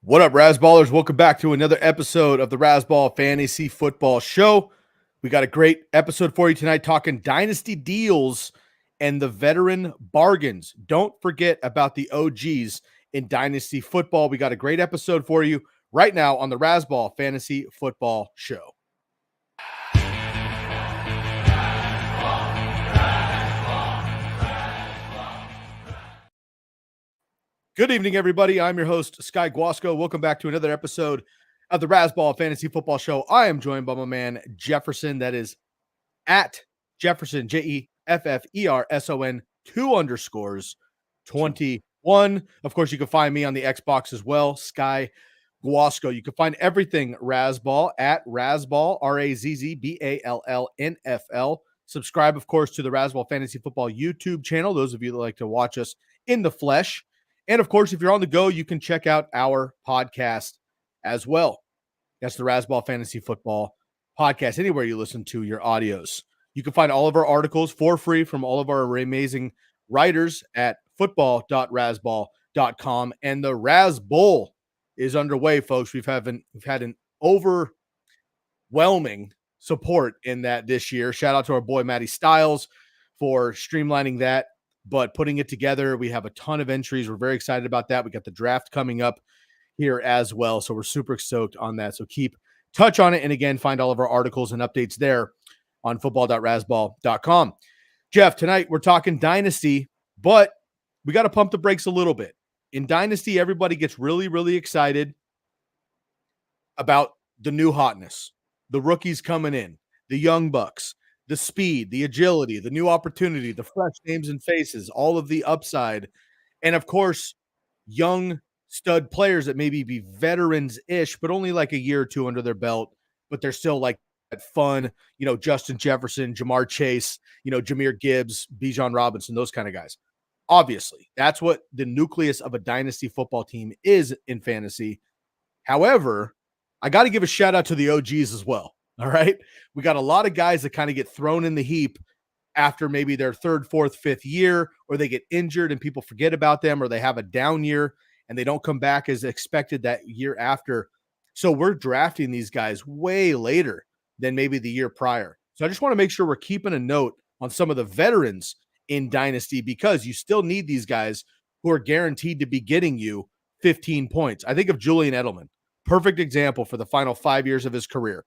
What up, Razzballers? Welcome back to another episode of the Razzball Fantasy Football Show. We got a great episode for you tonight talking dynasty deals and the veteran bargains. Don't forget about the OGs in dynasty football. We got a great episode for you right now on the Razzball Fantasy Football Show. Good evening, everybody. I'm your host, Sky Guasco. Welcome back to another episode of the Razzball Fantasy Football Show. I am joined by my man, Jefferson. That is at Jefferson, Jefferson, 2_21. Of course, you can find me on the Xbox as well, Sky Guasco. You can find everything Razzball at Razzball, Razzball NFL. Subscribe, of course, to the Razzball Fantasy Football YouTube channel, those of you that like to watch us in the flesh. And, of course, if you're on the go, you can check out our podcast as well. That's the Razzball Fantasy Football Podcast, anywhere you listen to your audios. You can find all of our articles for free from all of our amazing writers at football.razzball.com. And the Razz Bowl is underway, folks. We've had an overwhelming support in that this year. Shout out to our boy Matty Styles for streamlining that. But putting it together, we have a ton of entries. We're very excited about that. We got the draft coming up here as well. So we're super stoked on that. So keep touch on it. And again, find all of our articles and updates there on football.razzball.com. Jeff, tonight we're talking Dynasty, but we got to pump the brakes a little bit. In Dynasty, everybody gets really, really excited about the new hotness, the rookies coming in, the young bucks, the speed, the agility, the new opportunity, the fresh names and faces, all of the upside. And of course, young stud players that maybe be veterans-ish, but only like a year or two under their belt, but they're still like that fun, Justin Jefferson, Jamar Chase, Jahmyr Gibbs, Bijan Robinson, those kind of guys. Obviously, that's what the nucleus of a dynasty football team is in fantasy. However, I got to give a shout out to the OGs as well. All right. We got a lot of guys that kind of get thrown in the heap after maybe their third, fourth, fifth year, or they get injured and people forget about them, or they have a down year and they don't come back as expected that year after. So we're drafting these guys way later than maybe the year prior. So I just want to make sure we're keeping a note on some of the veterans in Dynasty, because you still need these guys who are guaranteed to be getting you 15 points. I think of Julian Edelman, perfect example for the final 5 years of his career.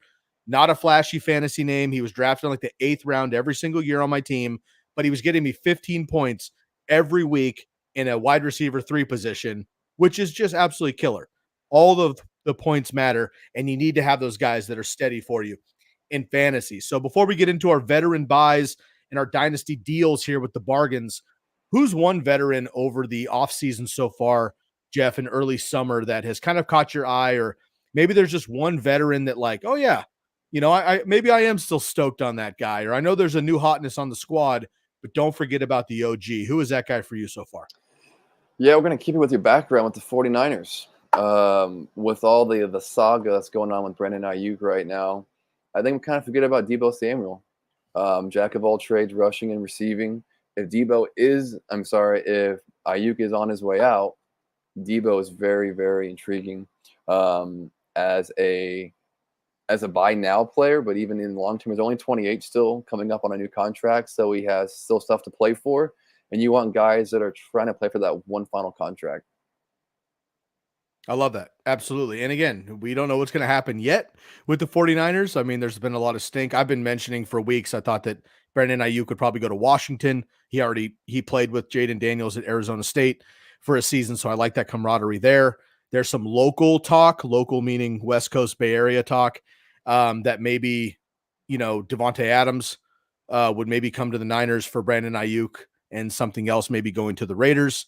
Not a flashy fantasy name. He was drafted in like the 8th round every single year on my team, but he was getting me 15 points every week in a wide receiver 3 position, which is just absolutely killer. All of the points matter, and you need to have those guys that are steady for you in fantasy. So before we get into our veteran buys and our dynasty deals here with the bargains, who's one veteran over the offseason so far, Jeff, in early summer that has kind of caught your eye? Or maybe there's just one veteran that like, oh yeah, maybe I am still stoked on that guy, or I know there's a new hotness on the squad, but don't forget about the OG. Who is that guy for you so far? Yeah, we're going to keep it with your background with the 49ers. With all the saga that's going on with Brandon Ayuk right now, I think we kind of forget about Deebo Samuel. Jack of all trades, rushing and receiving. If Ayuk is on his way out, Deebo is very, very intriguing as a buy now player, but even in the long term, he's only 28 still, coming up on a new contract, so he has still stuff to play for. And you want guys that are trying to play for that one final contract. I love that. Absolutely. And again, we don't know what's going to happen yet with the 49ers. I mean, there's been a lot of stink. I've been mentioning for weeks, I thought that Brandon Ayuk could probably go to Washington. He played with Jaden Daniels at Arizona State for a season, so I like that camaraderie there. There's some local talk, local meaning West Coast Bay Area talk, that maybe, Devontae Adams would maybe come to the Niners for Brandon Ayuk, and something else maybe going to the Raiders,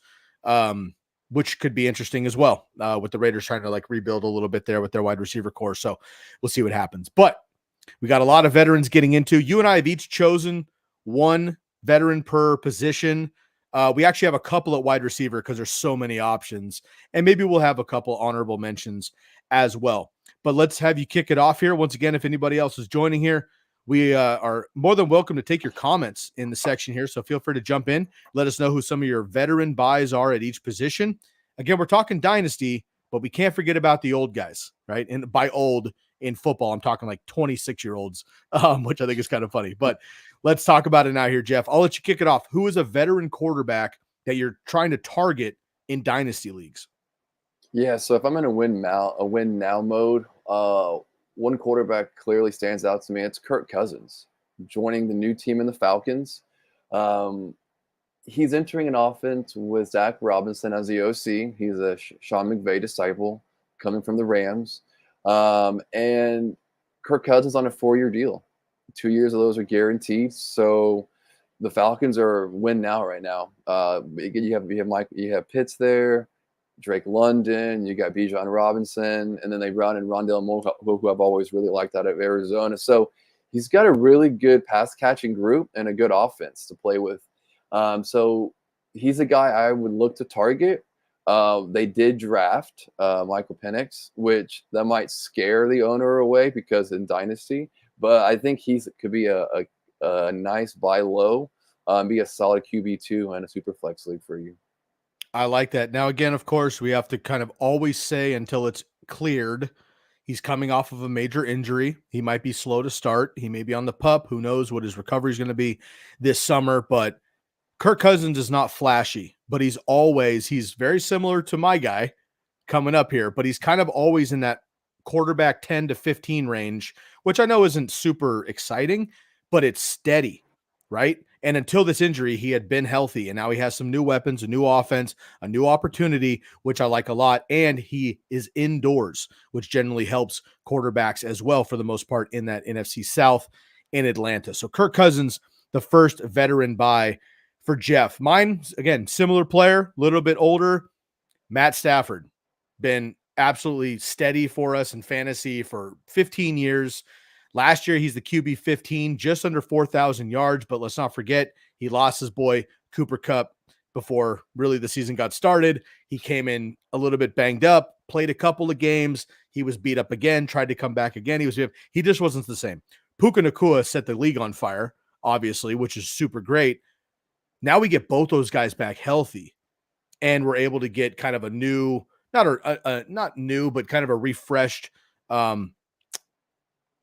which could be interesting as well, with the Raiders trying to like rebuild a little bit there with their wide receiver core. So we'll see what happens. But we got a lot of veterans getting into. You and I have each chosen one veteran per position. We actually have a couple at wide receiver because there's so many options, and maybe we'll have a couple honorable mentions as well. But let's have you kick it off here. Once again, if anybody else is joining here, we are more than welcome to take your comments in the section here. So feel free to jump in. Let us know who some of your veteran buys are at each position. Again, we're talking Dynasty, but we can't forget about the old guys, right? And by old in football, I'm talking like 26-year-olds, which I think is kind of funny. But let's talk about it now here, Jeff. I'll let you kick it off. Who is a veteran quarterback that you're trying to target in dynasty leagues? Yeah, so if I'm in a win now mode, one quarterback clearly stands out to me. It's Kirk Cousins joining the new team in the Falcons. He's entering an offense with Zach Robinson as the OC. He's a Sean McVay disciple coming from the Rams. And Kirk Cousins on a 4-year deal. 2 years of those are guaranteed. So the Falcons are win now right now. You have Pitts there, Drake London, you got Bijan Robinson, and then they brought in Rondale Moore, who I've always really liked out of Arizona. So he's got a really good pass catching group and a good offense to play with. So he's a guy I would look to target. They did draft Michael Penix, which that might scare the owner away because in Dynasty, but I think could be a nice buy low, be a solid QB2 and a super flex league for you. I like that. Now, again, of course, we have to kind of always say until it's cleared, he's coming off of a major injury. He might be slow to start. He may be on the pup. Who knows what his recovery is going to be this summer, but Kirk Cousins is not flashy, but he's very similar to my guy coming up here, but he's kind of always in that quarterback 10 to 15 range, which I know isn't super exciting, but it's steady, right? And until this injury, he had been healthy, and now he has some new weapons, a new offense, a new opportunity, which I like a lot, and he is indoors, which generally helps quarterbacks as well for the most part in that NFC South in Atlanta. So Kirk Cousins, the first veteran buy for Jeff. Mine, again, similar player, a little bit older, Matt Stafford. Been absolutely steady for us in fantasy for 15 years. Last year, he's the QB 15, just under 4,000 yards, but let's not forget, he lost his boy Cooper Kupp before really the season got started. He came in a little bit banged up, played a couple of games. He was beat up again, tried to come back again. He just wasn't the same. Puka Nacua set the league on fire, obviously, which is super great. Now we get both those guys back healthy, and we're able to get kind of a new, not new, but kind of a refreshed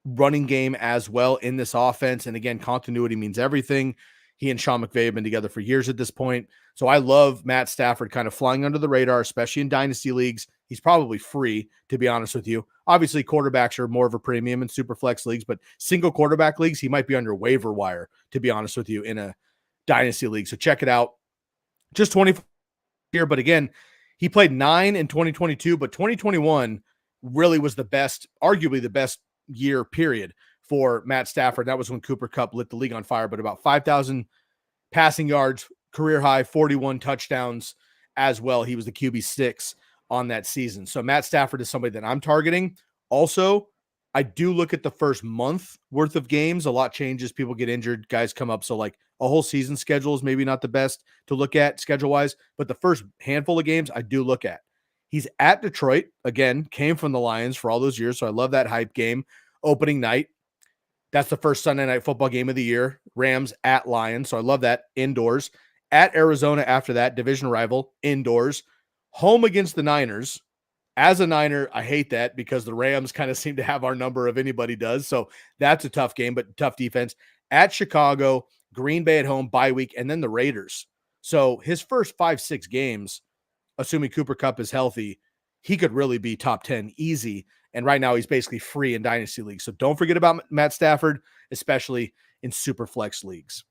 running game as well in this offense. And again, continuity means everything. He and Sean McVay have been together for years at this point. So I love Matt Stafford kind of flying under the radar, especially in dynasty leagues. He's probably free, to be honest with you. Obviously, quarterbacks are more of a premium in super flex leagues, but single quarterback leagues, he might be under waiver wire, to be honest with you, in a dynasty league. So check it out. Just 24 here, but again, he played 9 in 2022, but 2021 really was the best, arguably the best year period for Matt Stafford. That was when Cooper Kupp lit the league on fire, but about 5,000 passing yards, career high, 41 touchdowns as well. He was the QB6 on that season. So Matt Stafford is somebody that I'm targeting. Also, I do look at the first month worth of games. A lot changes. People get injured. Guys come up. So like a whole season schedule is maybe not the best to look at schedule-wise, but the first handful of games I do look at. He's at Detroit. Again, came from the Lions for all those years, so I love that hype game. Opening night. That's the first Sunday night football game of the year. Rams at Lions, so I love that. Indoors. At Arizona after that, division rival, indoors. Home against the Niners. As a Niner, I hate that because the Rams kind of seem to have our number if anybody does. So that's a tough game, but tough defense. At Chicago, Green Bay at home, bye week, and then the Raiders. So his first 5-6 games, assuming Cooper Kupp is healthy, he could really be top 10 easy. And right now he's basically free in dynasty leagues. So don't forget about Matt Stafford, especially in super flex leagues.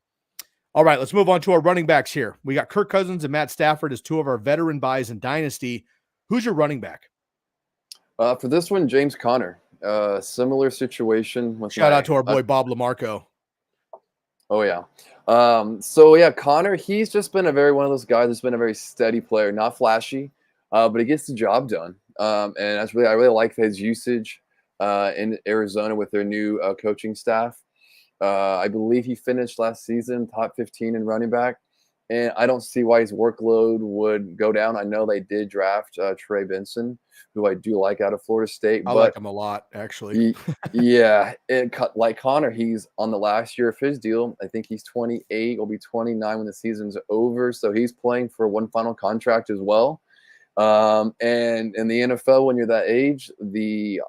All right, let's move on to our running backs here. We got Kirk Cousins and Matt Stafford as two of our veteran buys in dynasty. Who's your running back? For this one, James Conner. Similar situation. Shout out to our boy Bob LaMarco. Oh, yeah. Conner, he's just been one of those guys that's been a very steady player, not flashy, but he gets the job done. And I really like his usage in Arizona with their new coaching staff. I believe he finished last season top 15 in running back, and I don't see why his workload would go down. I know they did draft Trey Benson, who I do like out of Florida State. I like him a lot, actually. Like Conner, he's on the last year of his deal. I think he's 28, will be 29 when the season's over. So he's playing for one final contract as well. And in the NFL, when you're that age, the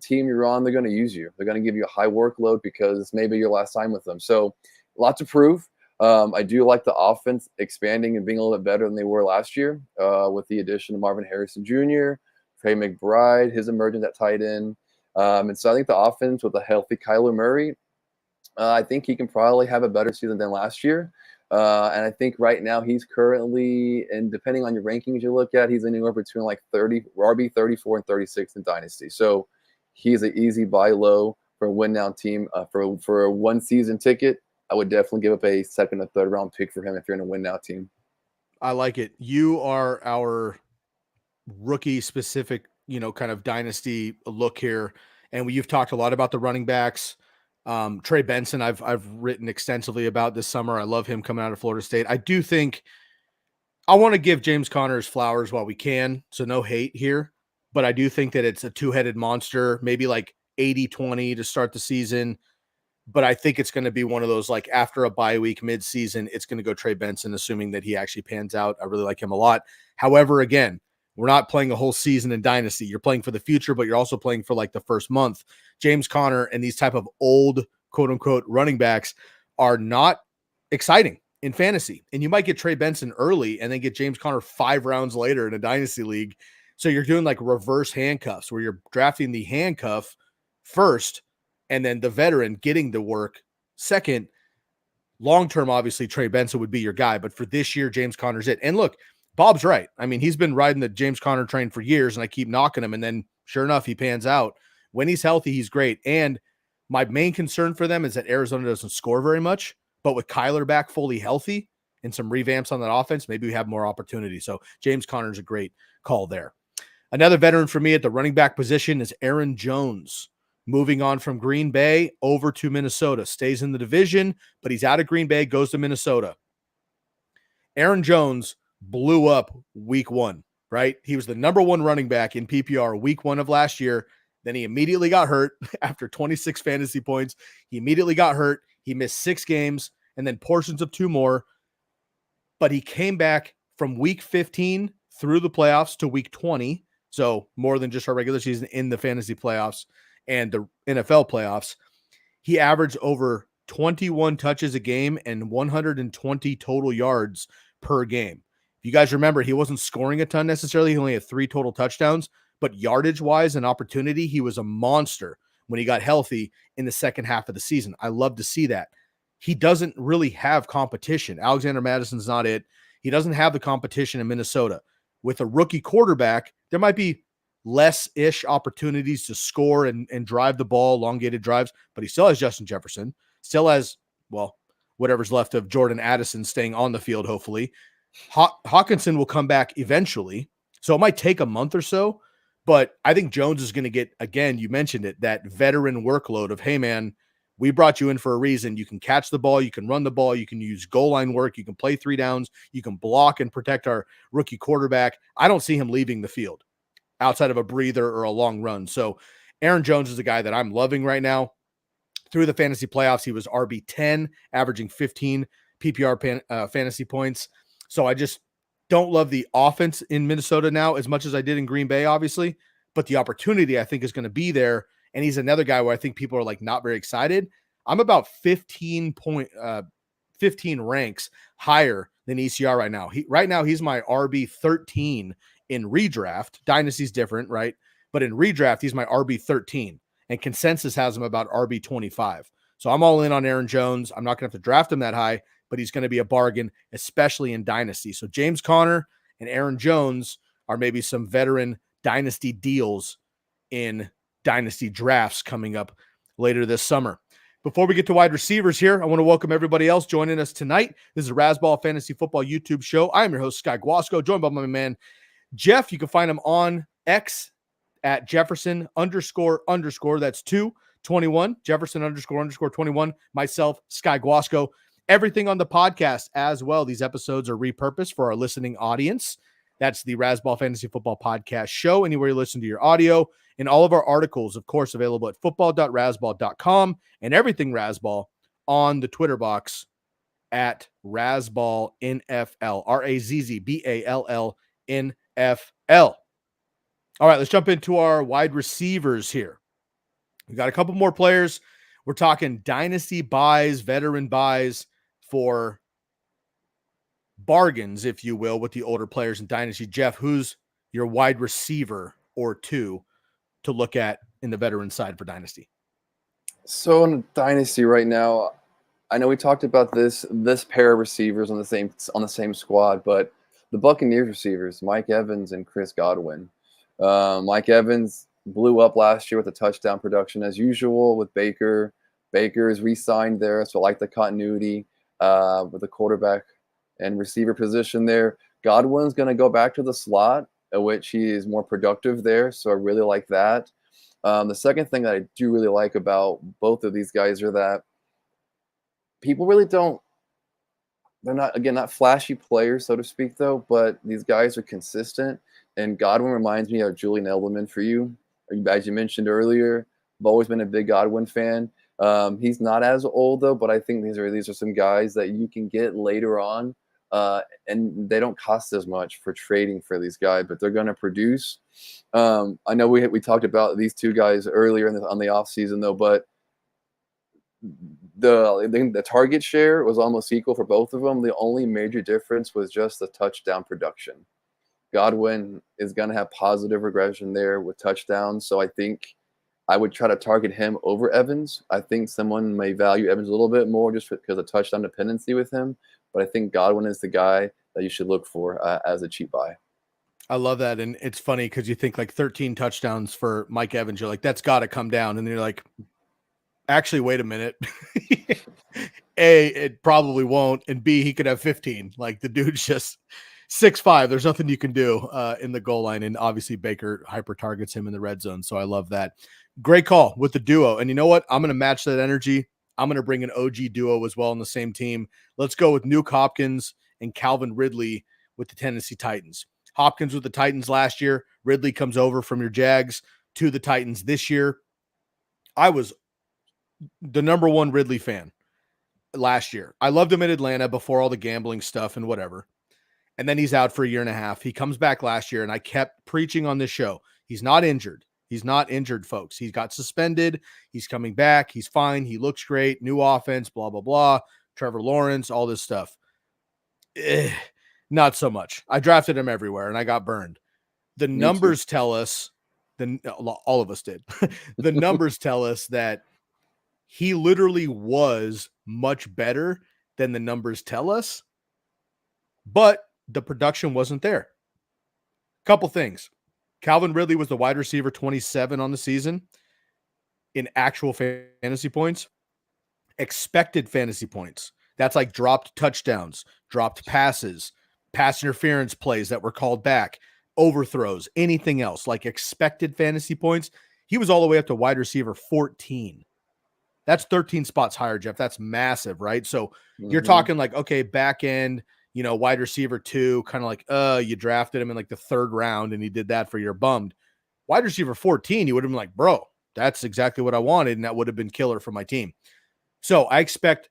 team you're on, they're going to use you. They're going to give you a high workload because maybe your last time with them. So a lot to prove. I do like the offense expanding and being a little bit better than they were last year with the addition of Marvin Harrison Jr., Trey McBride, his emergence at tight end. And so I think the offense with a healthy Kyler Murray, I think he can probably have a better season than last year. And I think right now he's currently, and depending on your rankings you look at, he's anywhere between like 30, RB 34 and 36 in Dynasty. So he's an easy buy low for a win now team. For a one season ticket, I would definitely give up a second or third round pick for him if you're in a win now team. I like it. You are our rookie specific, kind of dynasty look here. And you've talked a lot about the running backs. Trey Benson, I've written extensively about this summer. I love him coming out of Florida State. I do think I want to give James Conner his flowers while we can. So no hate here, but I do think that it's a two-headed monster, maybe like 80-20 to start the season. But I think it's going to be one of those, like after a bye week mid-season, it's going to go Trey Benson, assuming that he actually pans out. I really like him a lot. However, again, we're not playing a whole season in Dynasty. You're playing for the future, but you're also playing for like the first month. James Conner and these type of old, quote unquote, running backs are not exciting in fantasy. And you might get Trey Benson early and then get James Conner 5 rounds later in a Dynasty league. So you're doing like reverse handcuffs where you're drafting the handcuff first and then the veteran getting the work second. Long-term, obviously, Trey Benson would be your guy. But for this year, James Conner's it. And look, Bob's right. I mean, he's been riding the James Conner train for years, and I keep knocking him. And then sure enough, he pans out. When he's healthy, he's great. And my main concern for them is that Arizona doesn't score very much. But with Kyler back fully healthy and some revamps on that offense, maybe we have more opportunity. So James Conner's a great call there. Another veteran for me at the running back position is Aaron Jones. Moving on from Green Bay over to Minnesota. Stays in the division, but he's out of Green Bay, goes to Minnesota. Aaron Jones blew up week 1, right? He was the number 1 running back in PPR week 1 of last year. Then he immediately got hurt after 26 fantasy points. He immediately got hurt. He missed 6 games and then portions of 2 more. But he came back from week 15 through the playoffs to week 20. So more than just our regular season in the fantasy playoffs and the NFL playoffs. He averaged over 21 touches a game and 120 total yards per game. If you guys remember, he wasn't scoring a ton necessarily. He only had 3 total touchdowns, but yardage-wise and opportunity, he was a monster when he got healthy in the second half of the season. I love to see that. He doesn't really have competition. Alexander Madison's not it. He doesn't have the competition in Minnesota. With a rookie quarterback, there might be less-ish opportunities to score and drive the ball, elongated drives, but he still has Justin Jefferson, still has, well, whatever's left of Jordan Addison staying on the field, hopefully. Hawkinson will come back eventually, so it might take a month or so, but I think Jones is going to get, again, you mentioned it, that veteran workload of, hey, man, we brought you in for a reason. You can catch the ball, you can run the ball, you can use goal line work, you can play 3 downs, you can block and protect our rookie quarterback. I don't see him leaving the field outside of a breather or a long run. So Aaron Jones is a guy that I'm loving right now. Through the fantasy playoffs, he was RB10, averaging 15 PPR fantasy points. So I just don't love the offense in Minnesota now as much as I did in Green Bay, obviously. But the opportunity, I think, is going to be there. And he's another guy where I think people are like not very excited. I'm about 15 ranks higher than ECR right now. Right now, he's my RB 13 in redraft. Dynasty's different, right? But in redraft, he's my RB 13. And consensus has him about RB 25. So I'm all in on Aaron Jones. I'm not going to have to draft him that high, but he's going to be a bargain, especially in Dynasty. So James Conner and Aaron Jones are maybe some veteran Dynasty deals in Dynasty drafts coming up later this summer. Before we get to wide receivers here, I want to welcome everybody else joining us tonight. This is a Razzball Fantasy Football YouTube show. I am your host, Sky Guasco, joined by my man, Jeff. You can find him on X at Jefferson __. That's 221, Jefferson __ 21. Myself, Sky Guasco. Everything on the podcast as well. These episodes are repurposed for our listening audience. That's the Razzball Fantasy Football Podcast show, anywhere you listen to your audio. And all of our articles, of course, available at football.razzball.com and everything Razzball on the Twitter box at Razzball NFL, RAZZBALL NFL. L. All right, let's jump into our wide receivers here. We got a couple more players. We're talking dynasty buys, veteran buys for bargains, if you will, with the older players in dynasty. Jeff, who's your wide receiver or two to look at in the veteran side for dynasty? So in dynasty right now, I know we talked about this pair of receivers on the same squad, but the Buccaneers receivers, Mike Evans and Chris Godwin. Mike Evans blew up last year with a touchdown production as usual with Baker. Baker is re-signed there, so I like the continuity with the quarterback and receiver position there. Godwin's going to go back to the slot, at which he is more productive there, so I really like that. The second thing that I do really like about both of these guys are that people really don't, they're not flashy players, so to speak, though, but these guys are consistent. And Godwin reminds me of Julian Edelman for you. As you mentioned earlier, I've always been a big Godwin fan. He's not as old, though, but I think these are some guys that you can get later on, and they don't cost as much for trading for these guys, but they're going to produce. I know we talked about these two guys earlier on the offseason, though, but the target share was almost equal for both of them. The only major difference was just the touchdown production. Godwin is going to have positive regression there with touchdowns, so I think I would try to target him over Evans. I think someone may value Evans a little bit more just because of touchdown dependency with him, but I think Godwin is the guy that you should look for as a cheap buy. I love that, and it's funny because you think like 13 touchdowns for Mike Evans. You're like, that's got to come down, and then you're like, actually, wait a minute. A, it probably won't, and B, he could have 15. Like the dude's just 6'5". There's nothing you can do in the goal line, and obviously Baker hyper targets him in the red zone. So I love that. Great call with the duo, and you know what? I'm going to match that energy. I'm going to bring an OG duo as well on the same team. Let's go with Nuke Hopkins and Calvin Ridley with the Tennessee Titans. Hopkins with the Titans last year. Ridley comes over from your Jags to the Titans this year. I was the number one Ridley fan last year. I loved him in Atlanta before all the gambling stuff and whatever. And then he's out for a year and a half. He comes back last year, and I kept preaching on this show. He's not injured. He's not injured, folks. He got suspended. He's coming back. He's fine. He looks great. New offense, blah, blah, blah. Trevor Lawrence, all this stuff. Not so much. I drafted him everywhere, and I got burned. The numbers tell us, all of us did. The numbers tell us that he literally was much better than the numbers tell us, but the production wasn't there. Couple things. Calvin Ridley was the wide receiver 27 on the season in actual fantasy points. Expected fantasy points. That's like dropped touchdowns, dropped passes, pass interference plays that were called back, overthrows, anything else like expected fantasy points. He was all the way up to wide receiver 14. That's 13 spots higher, Jeff. That's massive, right? So you're talking like, okay, back end, wide receiver 2, kind of like, you drafted him in like the 3rd round and he did that for your bummed. Wide receiver 14, you would have been like, bro, that's exactly what I wanted, and that would have been killer for my team. So I expect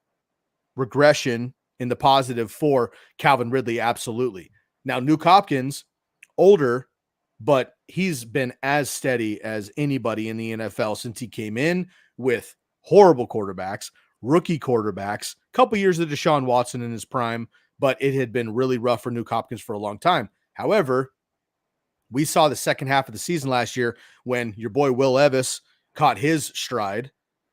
regression in the positive for Calvin Ridley, absolutely. Now, Nuke Hopkins, older, but he's been as steady as anybody in the NFL since he came in with horrible quarterbacks, rookie quarterbacks, a couple years of Deshaun Watson in his prime, but it had been really rough for Nuke Hopkins for a long time. However, we saw the second half of the season last year when your boy Will Levis caught his stride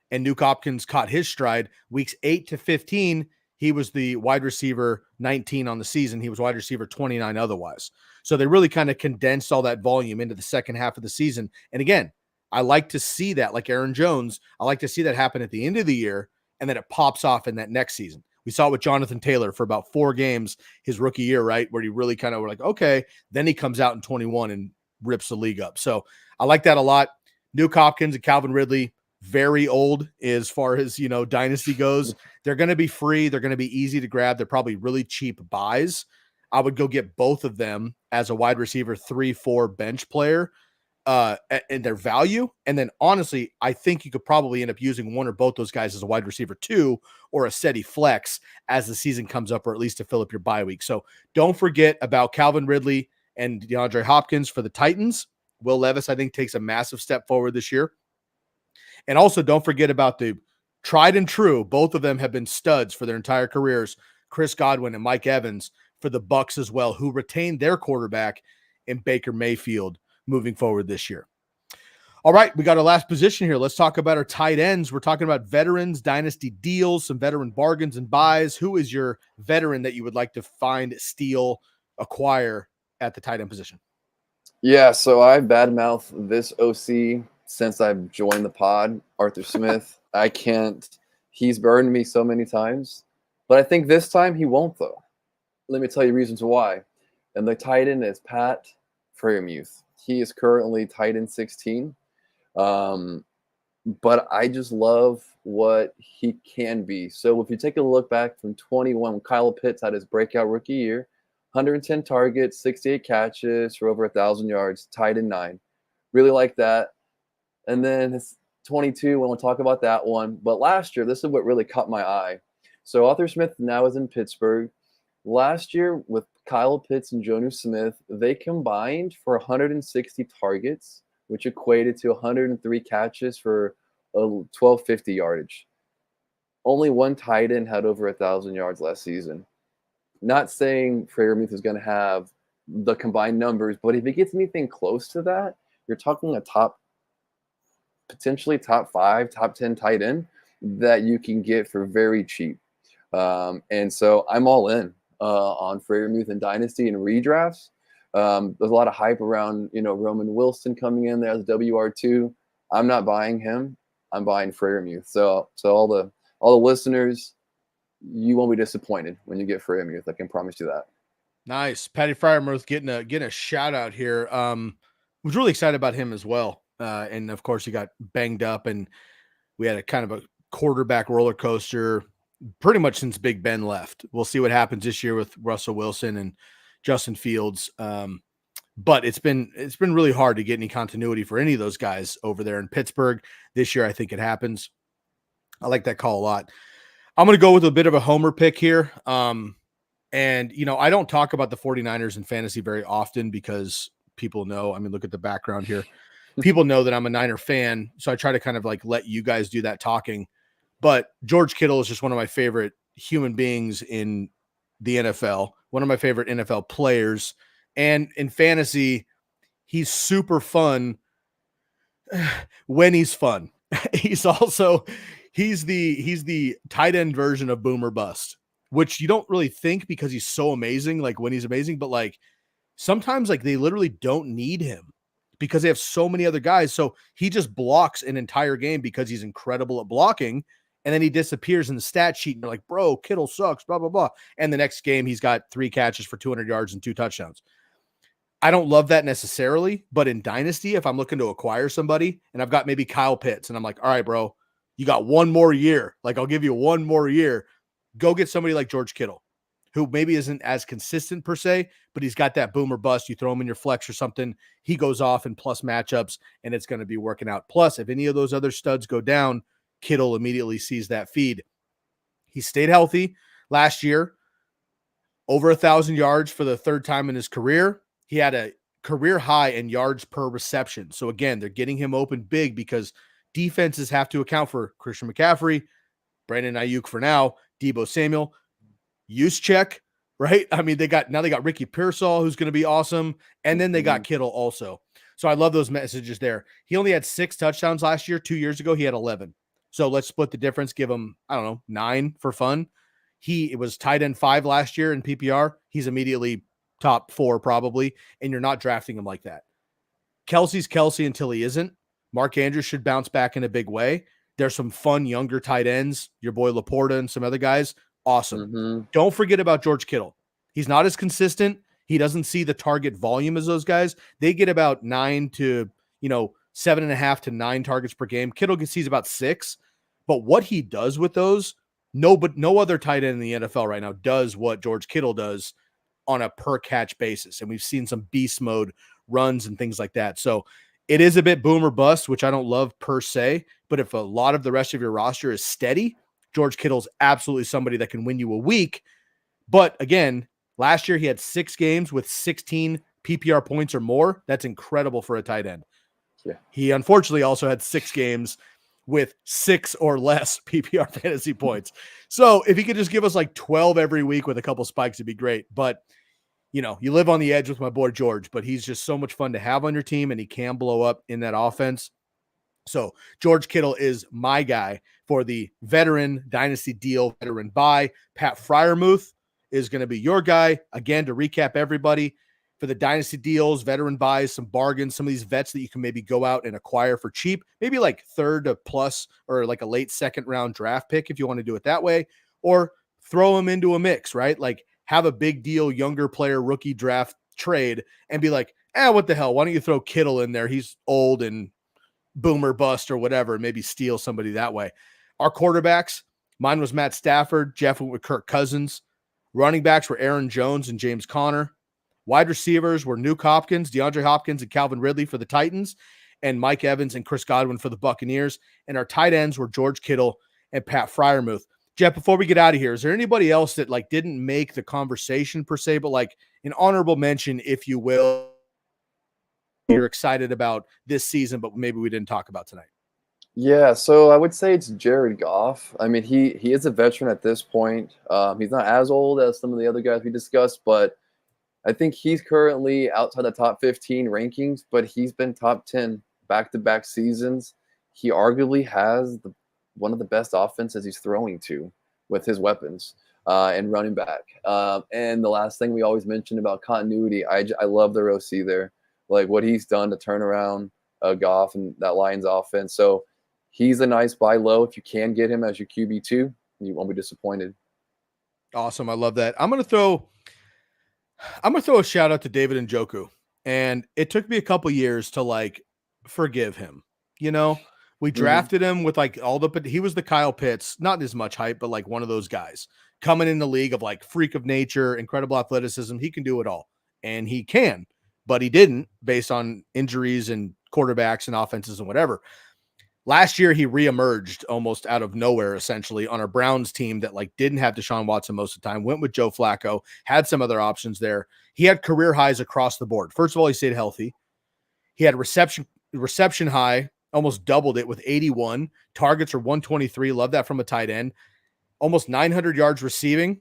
and Nuke Hopkins caught his stride. Weeks 8 to 15, he was the wide receiver 19 on the season. He was wide receiver 29 otherwise. So they really kind of condensed all that volume into the second half of the season. And again, I like to see that, like Aaron Jones, I like to see that happen at the end of the year, and then it pops off in that next season. We saw it with Jonathan Taylor for about 4 games his rookie year, right, where he really kind of were like, okay, then he comes out in 21 and rips the league up. So I like that a lot. Nuke Hopkins and Calvin Ridley, very old as far as, dynasty goes. They're going to be free. They're going to be easy to grab. They're probably really cheap buys. I would go get both of them as a wide receiver 3-4 bench player and their value. And then honestly, I think you could probably end up using one or both those guys as a wide receiver 2 or a steady flex as the season comes up, or at least to fill up your bye week. So don't forget about Calvin Ridley and DeAndre Hopkins for the Titans. Will Levis, I think, takes a massive step forward this year. And also don't forget about the tried and true. Both of them have been studs for their entire careers. Chris Godwin and Mike Evans for the Bucs as well, who retained their quarterback in Baker Mayfield moving forward this year. All right, we got our last position here. Let's talk about our tight ends. We're talking about veterans, dynasty deals, some veteran bargains and buys. Who is your veteran that you would like to find, steal, acquire at the tight end position? Yeah, so I badmouth this OC since I've joined the pod, Arthur Smith. I can't. He's burned me so many times. But I think this time he won't, though. Let me tell you reasons why. And the tight end is Pat Freiermuth. He is currently tight end 16. But I just love what he can be. So if you take a look back from 21, when Kyle Pitts had his breakout rookie year, 110 targets, 68 catches for over 1,000 yards, tight end 9. Really like that. And then his 22, we'll talk about that one. But last year, this is what really caught my eye. So Arthur Smith now is in Pittsburgh. Last year with Kyle Pitts and Jonnu Smith, they combined for 160 targets, which equated to 103 catches for a 1,250 yardage. Only one tight end had over 1,000 yards last season. Not saying Freiermuth is going to have the combined numbers, but if he gets anything close to that, you're talking a potentially top 5, top 10 tight end that you can get for very cheap. And so I'm all in on Freiermuth and Dynasty and redrafts. There's a lot of hype around, Roman Wilson coming in there as WR2. I'm not buying him. I'm buying Freiermuth. So all the listeners, you won't be disappointed when you get Freiermuth. I can promise you that. Nice. Patty Freiermuth getting a shout out here. Was really excited about him as well. And of course he got banged up and we had a kind of a quarterback roller coaster pretty much since Big Ben left. We'll see what happens this year with Russell Wilson and Justin Fields. But it's been really hard to get any continuity for any of those guys over there in Pittsburgh. This year, I think it happens. I like that call a lot. I'm going to go with a bit of a homer pick here. And, I don't talk about the 49ers in fantasy very often because people know, look at the background here. People know that I'm a Niner fan. So I try to kind of like let you guys do that talking. But George Kittle is just one of my favorite human beings in the NFL, one of my favorite NFL players. And in fantasy, he's super fun when he's fun. He's the tight end version of Boomer Bust, which you don't really think because he's so amazing, like when he's amazing, but like sometimes like they literally don't need him because they have so many other guys. So he just blocks an entire game because he's incredible at blocking. And then he disappears in the stat sheet and you're like, bro, Kittle sucks, blah, blah, blah. And the next game, he's got 3 catches for 200 yards and 2 touchdowns. I don't love that necessarily, but in Dynasty, if I'm looking to acquire somebody and I've got maybe Kyle Pitts and I'm like, all right, bro, you got one more year. Like I'll give you one more year. Go get somebody like George Kittle, who maybe isn't as consistent per se, but he's got that boomer bust. You throw him in your flex or something. He goes off in plus matchups and it's going to be working out. Plus, if any of those other studs go down, Kittle immediately sees that feed. He stayed healthy last year, over 1,000 yards for the 3rd time in his career. He had a career high in yards per reception. So again, they're getting him open big because defenses have to account for Christian McCaffrey, Brandon Ayuk for now, Deebo Samuel, Juszczyk, right? They got Ricky Pearsall, who's going to be awesome. And then they got Kittle also. So I love those messages there. He only had 6 touchdowns last year. 2 years ago, he had 11. So let's split the difference, give him, 9 for fun. It was tight end 5 last year in PPR. He's immediately top 4 probably, and you're not drafting him like that. Kelsey's Kelsey until he isn't. Mark Andrews should bounce back in a big way. There's some fun younger tight ends, your boy Laporta and some other guys. Awesome. Mm-hmm. Don't forget about George Kittle. He's not as consistent. He doesn't see the target volume as those guys. They get about 9 to, 7.5 to 9 targets per game. Kittle sees about 6. But what he does with those, no other tight end in the NFL right now does what George Kittle does on a per catch basis. And we've seen some beast mode runs and things like that. So it is a bit boomer bust, which I don't love per se, but if a lot of the rest of your roster is steady, George Kittle's absolutely somebody that can win you a week. But again, last year he had 6 games with 16 PPR points or more, that's incredible for a tight end. Yeah. He unfortunately also had 6 games with 6 or less PPR fantasy points. So if he could just give us like 12 every week with a couple spikes, it'd be great. But you know, you live on the edge with my boy George, but he's just so much fun to have on your team, and he can blow up in that offense. So George Kittle is my guy for the veteran dynasty deal, veteran buy. Pat Freiermuth is going to be your guy. Again, to recap everybody, for the dynasty deals, veteran buys, some bargains, some of these vets that you can maybe go out and acquire for cheap, maybe like third to plus or like a late second round draft pick if you want to do it that way, or throw them into a mix, right? Like have a big deal, younger player, rookie draft trade and be like, what the hell? Why don't you throw Kittle in there? He's old and boomer bust or whatever, maybe steal somebody that way. Our quarterbacks, mine was Matt Stafford. Jeff went with Kirk Cousins. Running backs were Aaron Jones and James Conner. Wide receivers were Nuke Hopkins, DeAndre Hopkins, and Calvin Ridley for the Titans, and Mike Evans and Chris Godwin for the Buccaneers. And our tight ends were George Kittle and Pat Freiermuth. Jeff, before we get out of here, is there anybody else that like didn't make the conversation per se, but like an honorable mention, if you will, you're excited about this season, but maybe we didn't talk about tonight? Yeah, so I would say it's Jared Goff. I mean, he is a veteran at this point. He's not as old as some of the other guys we discussed, but I think he's currently outside the top 15 rankings, but he's been top 10 back-to-back seasons. He arguably has one of the best offenses he's throwing to with his weapons and running back. And the last thing we always mention about continuity, I love their OC there, like what he's done to turn around Goff and that Lions offense. So he's a nice buy low. If you can get him as your QB2, you won't be disappointed. Awesome. I love that. I'm going to throw a shout out to David Njoku. And it took me a couple years to like forgive him. You know, we drafted him with like he was the Kyle Pitts, not as much hype, but like one of those guys coming in the league of like freak of nature, incredible athleticism. He can do it all, and he can, but he didn't based on injuries and quarterbacks and offenses and whatever. Last year, he reemerged almost out of nowhere, essentially, on our Browns team that like didn't have Deshaun Watson most of the time, went with Joe Flacco, had some other options there. He had career highs across the board. First of all, he stayed healthy. He had reception high, almost doubled it with 81. Targets are 123. Love that from a tight end. Almost 900 yards receiving,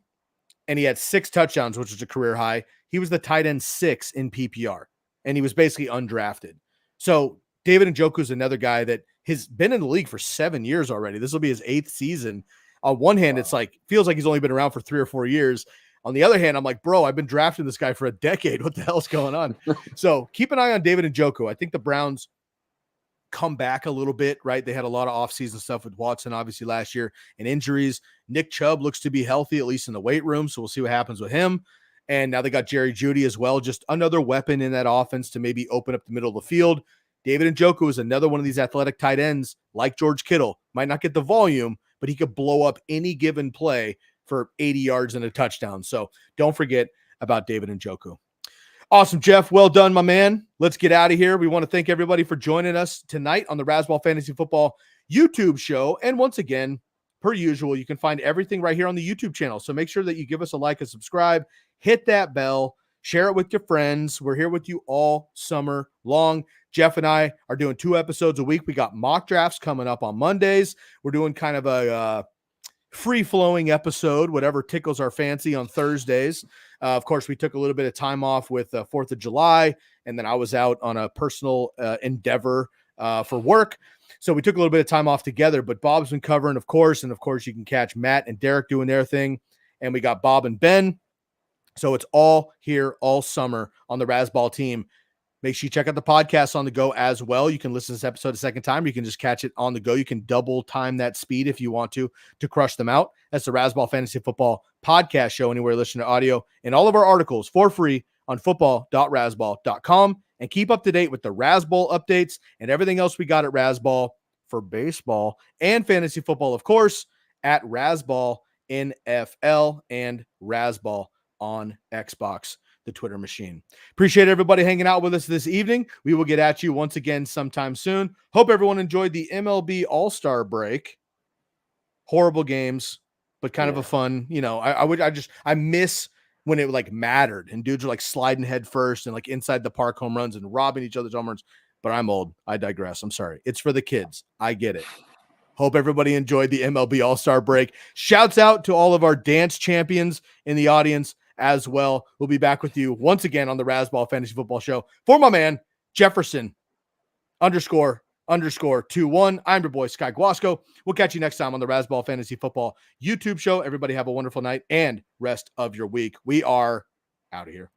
and he had 6 touchdowns, which was a career high. He was the tight end 6 in PPR, and he was basically undrafted. So David Njoku is another guy that has been in the league for 7 years already. This will be his 8th season. On one hand, It's like, feels like he's only been around for 3 or 4 years. On the other hand, I'm like, bro, I've been drafting this guy for a decade. What the hell's going on? So keep an eye on David Njoku. I think the Browns come back a little bit, right? They had a lot of offseason stuff with Watson, obviously, last year, and injuries. Nick Chubb looks to be healthy, at least in the weight room. So we'll see what happens with him. And now they got Jerry Jeudy as well. Just another weapon in that offense to maybe open up the middle of the field. David Njoku is another one of these athletic tight ends like George Kittle. Might not get the volume, but he could blow up any given play for 80 yards and a touchdown. So don't forget about David Njoku. Awesome, Jeff. Well done, my man. Let's get out of here. We want to thank everybody for joining us tonight on the Razzball Fantasy Football YouTube show. And once again, per usual, you can find everything right here on the YouTube channel. So make sure that you give us a like and subscribe, hit that bell, share it with your friends. We're here with you all summer long. Jeff and I are doing 2 episodes a week. We got mock drafts coming up on Mondays. We're doing kind of a free-flowing episode, whatever tickles our fancy, on Thursdays. Of course, we took a little bit of time off with 4th of July, and then I was out on a personal endeavor for work. So we took a little bit of time off together, but Bob's been covering, of course, and of course you can catch Matt and Derek doing their thing, and we got Bob and Ben. So it's all here all summer on the Razzball team. Make sure you check out the podcast on the go as well. You can listen to this episode a second time. You can just catch it on the go. You can double time that speed if you want to crush them out. That's the Razzball Fantasy Football podcast show, anywhere you listen to audio, and all of our articles for free on football.razzball.com. And keep up to date with the Razzball updates and everything else we got at Razzball for baseball and fantasy football, of course, at Razzball NFL and Razzball on Xbox, the Twitter machine. Appreciate everybody hanging out with us this evening. We will get at you once again sometime soon. Hope everyone enjoyed the MLB All-Star break. Horrible games, but kind of a fun, I miss when it like mattered and dudes were like sliding head first and like inside the park home runs and robbing each other's home runs. But I'm old. I digress. I'm sorry. It's for the kids. I get it. Hope everybody enjoyed the MLB All-Star break. Shouts out to all of our dance champions in the audience as well. We'll be back with you once again on the Razzball Fantasy Football Show. For my man, Jefferson __21. I'm your boy, Sky Guasco. We'll catch you next time on the Razzball Fantasy Football YouTube show. Everybody have a wonderful night and rest of your week. We are out of here.